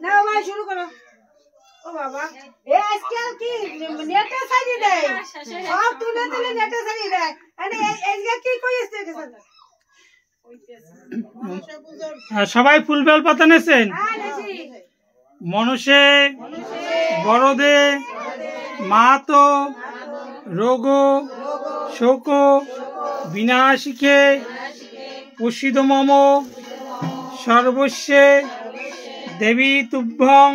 না ভাই শুরু করো। ও বাবা এ আজকাল কি নেটে সারি দেয়, সব তুলে তুলে নেটে সারি দেয়। আরে আজকে কি কইছে সবাই ফুল বেল পাতা নেছেন? মনসে বড়দে মাহাতো রোগ শোক বিনাশিকে প্রসিদ মম সর্বস্বে দেবী তুভ্যং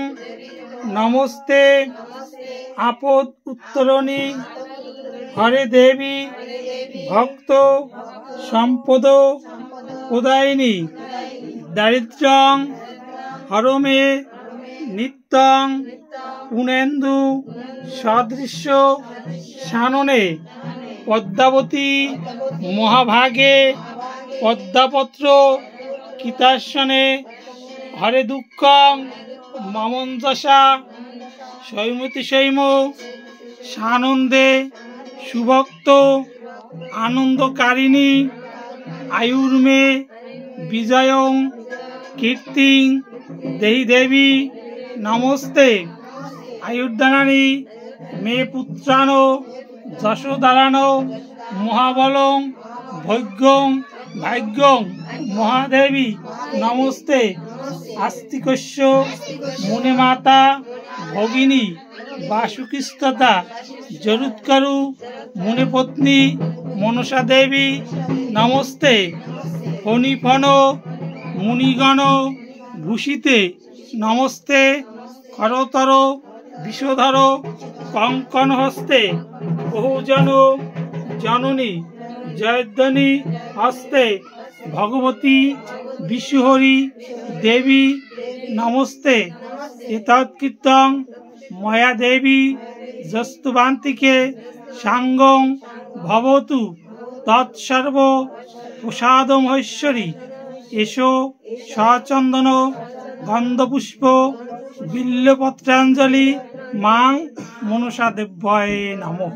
নমস্তে আপদ উত্তরণী হরে দেবী ভক্ত সম্পদ প্রদায়িনী দারিদ্র্যং হরমে নিত্যং পুনেন্দু সদৃশ্য শাননে পদ্মাবতী মহাভাগে পদ্মাপত্র কীতাসনে হরে দুঃখং মমন্তসা সৈমতি সৈম সানন্দে সুভক্ত আনন্দকারিণী আয়ুর্মে বিজয়ং কীর্তিং দেহি দেবী নমস্তে আয়ুর্দানানি মে পুত্রানো যশোদারানো মহাবলং ভৈগ্যং ভাগ্যং মহাদেবী নমস্তে আস্তিকস্য মুনে মাতা ভগিনী বাসুকিস্ততা জরুৎকারু মুনে পত্নী মনসা দেবী নমস্তে ফণিফণ মুনিগণ ভূষিতে নমস্তে করতর বিষধর কঙ্কণ হস্তে বহুজন জননী জয়ধ্বনি হস্তে ভগবতী বিশ্বহরি দেবী নমস্তে এতৎকীর্তং ময়া দেবী যস্তুবান্তিকে সাঙ্গং ভবতু তৎসর্ব প্রসাদমৈশ্বরী এসো সচন্দন গন্ধপুষ্প বিল্লপত্রাঞ্জলি মাং মনসা দেব্যয় নমঃ।